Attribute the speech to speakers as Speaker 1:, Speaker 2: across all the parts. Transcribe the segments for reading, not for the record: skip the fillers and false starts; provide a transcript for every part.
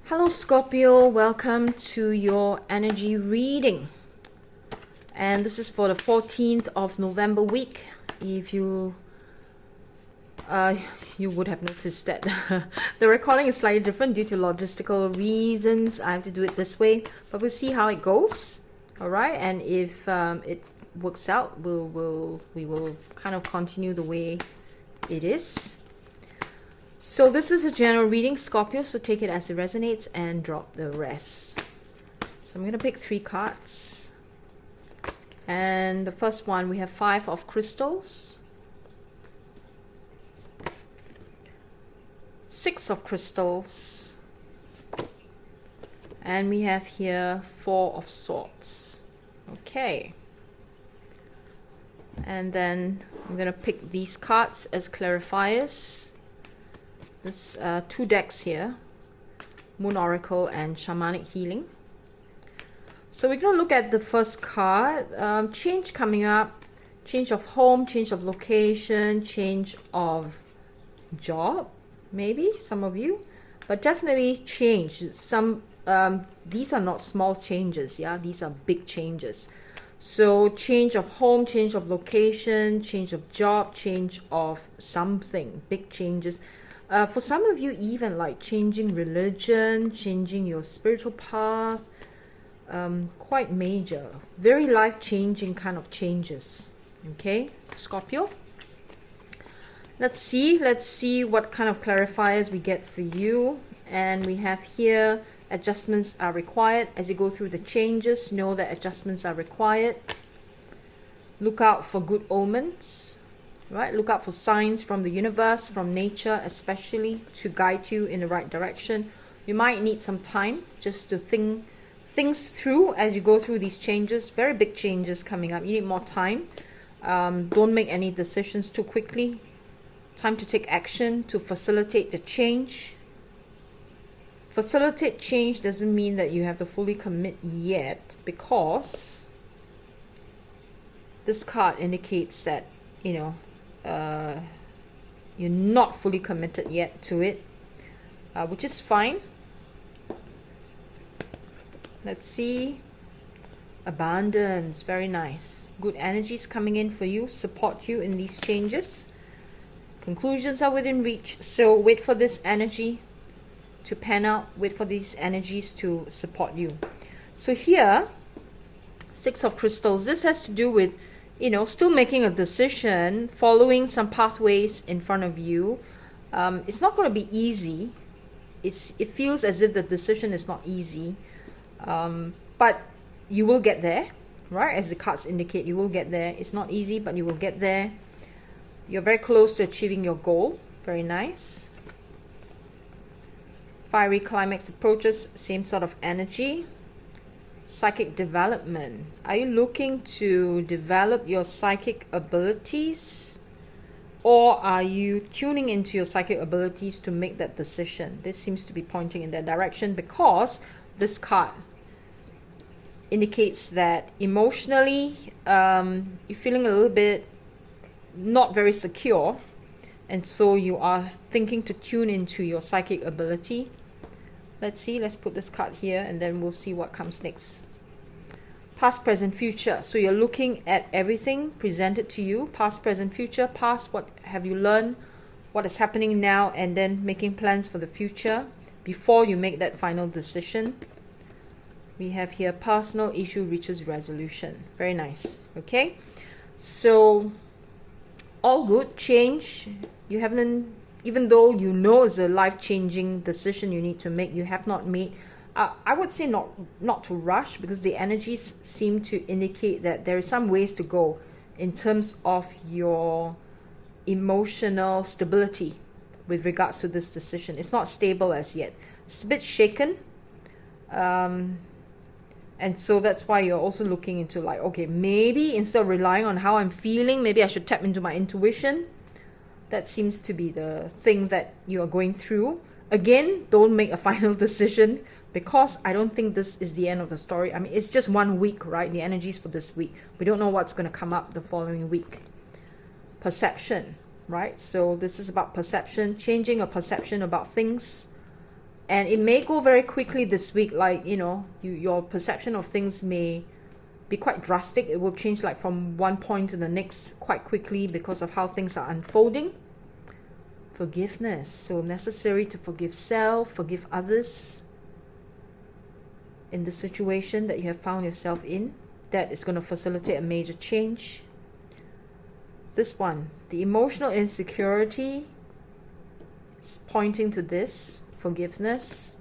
Speaker 1: Hello Scorpio, welcome to your energy reading. And this is for the 14th of November week. If you would have noticed that the recording is slightly different due to logistical reasons. I have to do it this way, but we'll see how it goes. All right, and if it works out, we will kind of continue the way it is. So this is a general reading, Scorpio, so take it as it resonates and drop the rest. So I'm going to pick 3 cards. And the first one, we have 5 of crystals, 6 of crystals, and we have here 4 of swords. Okay. And then I'm going to pick these cards as clarifiers. There's 2 decks here, Moon Oracle and Shamanic Healing. So we're going to look at the first card. Change coming up, change of home, change of location, change of job, maybe some of you, but definitely change. Some these are not small changes, yeah, these are big changes. So change of home, change of location, change of job, change of something, big changes. For some of you, even like changing religion, changing your spiritual path, quite major, very life-changing kind of changes. Okay, Scorpio. Let's see what kind of clarifiers we get for you. And we have here, adjustments are required. As you go through the changes, know that adjustments are required. Look out for good omens. Right, look out for signs from the universe, from nature especially, to guide you in the right direction. You might need some time just to think things through as you go through these changes. Very big changes coming up. You need more time. Don't make any decisions too quickly. Time to take action to facilitate the change. Facilitate change doesn't mean that you have to fully commit yet, because this card indicates that, you know, you're not fully committed yet to it, which is fine. Let's see. Abundance, very nice. Good energies coming in for you, support you in these changes. Conclusions are within reach, so wait for this energy to pan out, wait for these energies to support you. So here, 6 of crystals, this has to do with, you know, still making a decision, following some pathways in front of you. It's not going to be easy. It feels as if the decision is not easy, but you will get there, right? As the cards indicate, you will get there. It's not easy, but you will get there. You're very close to achieving your goal. Very nice. Fiery climax approaches, same sort of energy. Psychic development. Are you looking to develop your psychic abilities, or are you tuning into your psychic abilities to make that decision? This seems to be pointing in that direction, because this card indicates that emotionally you're feeling a little bit not very secure, and so you are thinking to tune into your psychic ability. Let's see, let's put this card here and then we'll see what comes next. Past, present, future. So you're looking at everything presented to you. Past, present, future. Past, what have you learned? What is happening now? And then making plans for the future before you make that final decision. We have here, personal issue reaches resolution. Very nice. Okay. So all good. Change. You haven't, even though you know it's a life-changing decision you need to make, you have not made. I would say not to rush, because the energies seem to indicate that there is some ways to go in terms of your emotional stability with regards to this decision. It's not stable as yet. It's a bit shaken. And so that's why you're also looking into, like, okay, maybe instead of relying on how I'm feeling, maybe I should tap into my intuition. That seems to be the thing that you are going through. Again, don't make a final decision, because I don't think this is the end of the story. I mean, it's just 1 week, right? The energies for this week. We don't know what's going to come up the following week. Perception, right? So this is about perception, changing a perception about things. And it may go very quickly this week, like, you know, your perception of things may be quite drastic. It will change like from one point to the next quite quickly because of how things are unfolding. Forgiveness. So necessary to forgive self, forgive others in the situation that you have found yourself in. That is going to facilitate a major change. This one, the emotional insecurity is pointing to this. Forgiveness.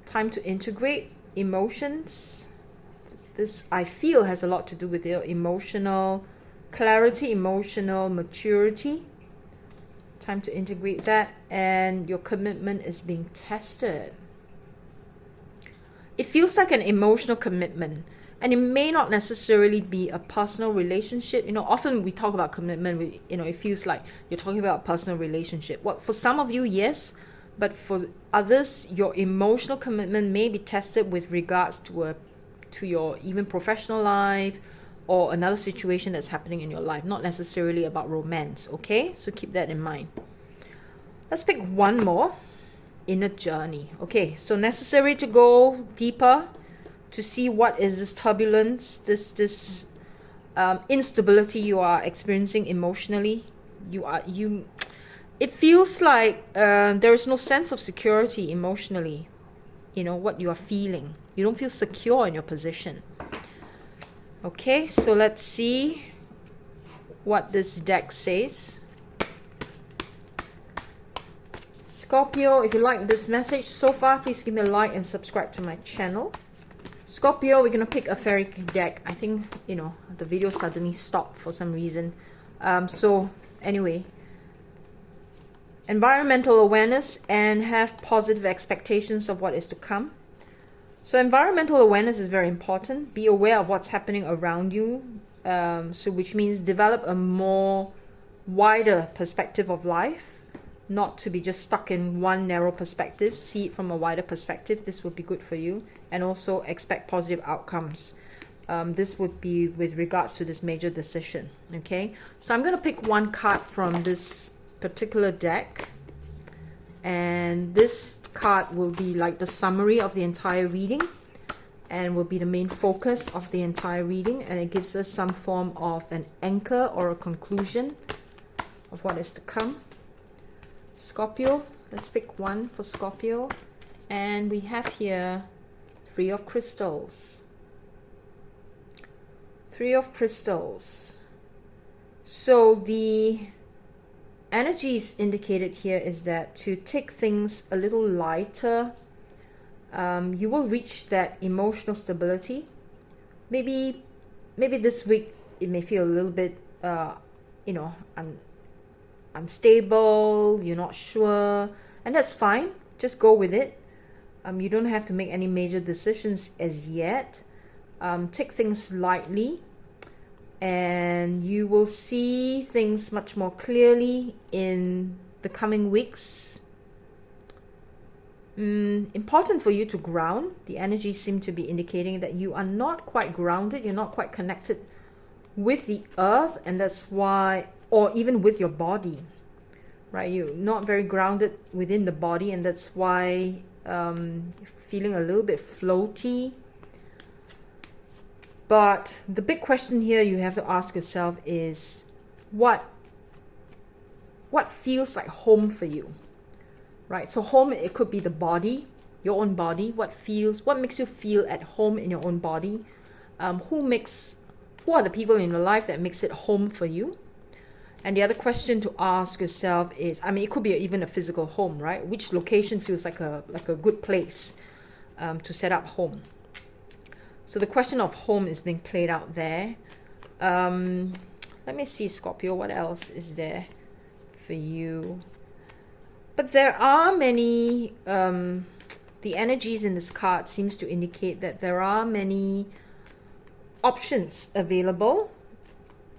Speaker 1: Time to integrate emotions. This, I feel, has a lot to do with your emotional clarity, emotional maturity. Time to integrate that, and your commitment is being tested. It feels like an emotional commitment, and it may not necessarily be a personal relationship. You know, often we talk about commitment, you know, it feels like you're talking about a personal relationship. Well, for some of you, yes, but for others, your emotional commitment may be tested with regards to your even professional life or another situation that's happening in your life, not necessarily about romance, okay? So keep that in mind. Let's pick one more. Inner journey. Okay, so necessary to go deeper to see what is this turbulence, this instability you are experiencing emotionally. It feels like there is no sense of security emotionally. You know, what you are feeling. You don't feel secure in your position. Okay, so let's see what this deck says. Scorpio, if you like this message so far, please give me a like and subscribe to my channel. Scorpio, we're going to pick a fairy deck. I think, you know, the video suddenly stopped for some reason. So, anyway. Environmental awareness and have positive expectations of what is to come. So environmental awareness is very important. Be aware of what's happening around you. So which means develop a more wider perspective of life. Not to be just stuck in one narrow perspective. See it from a wider perspective. This would be good for you. And also expect positive outcomes. This would be with regards to this major decision. Okay. So I'm going to pick one card from this particular deck. And this card will be like the summary of the entire reading. And will be the main focus of the entire reading. And it gives us some form of an anchor or a conclusion of what is to come. Scorpio, let's pick one for Scorpio. And we have here Three of Crystals. Three of Crystals. So the energies indicated here is that to take things a little lighter, you will reach that emotional stability. Maybe this week it may feel a little bit, you know, unstable, you're not sure, and that's fine. Just go with it. You don't have to make any major decisions as yet. Take things lightly, and you will see things much more clearly in the coming weeks. Important for you to ground. The energies seem to be indicating that you are not quite grounded, you're not quite connected with the earth, and that's why, or even with your body, right? You're not very grounded within the body, and that's why you're feeling a little bit floaty. But the big question here you have to ask yourself is, what feels like home for you, right? So home, it could be the body, your own body. What makes you feel at home in your own body? Who are the people in your life that makes it home for you? And the other question to ask yourself is, I mean, it could be even a physical home, right? Which location feels like a good place to set up home? So the question of home is being played out there. Let me see, Scorpio, what else is there for you? But there are many, the energies in this card seems to indicate that there are many options available,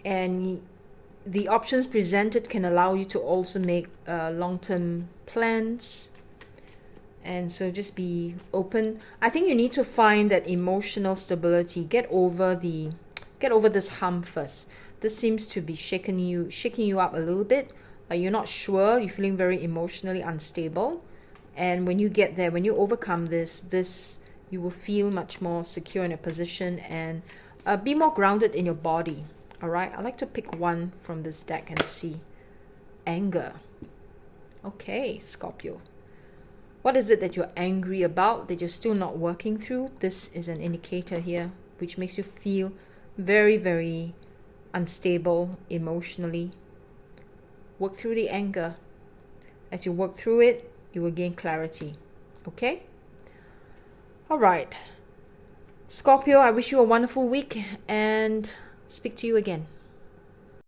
Speaker 1: and the options presented can allow you to also make long-term plans. And so just be open. I think you need to find that emotional stability. Get over this hump first. This seems to be shaking you up a little bit. You're not sure. You're feeling very emotionally unstable. And when you get there, when you overcome this, you will feel much more secure in your position and be more grounded in your body. All right, I'd like to pick one from this deck and see. Anger. Okay, Scorpio. What is it that you're angry about, that you're still not working through? This is an indicator here, which makes you feel very, very unstable emotionally. Work through the anger. As you work through it, you will gain clarity. Okay? All right. Scorpio, I wish you a wonderful week and speak to you again.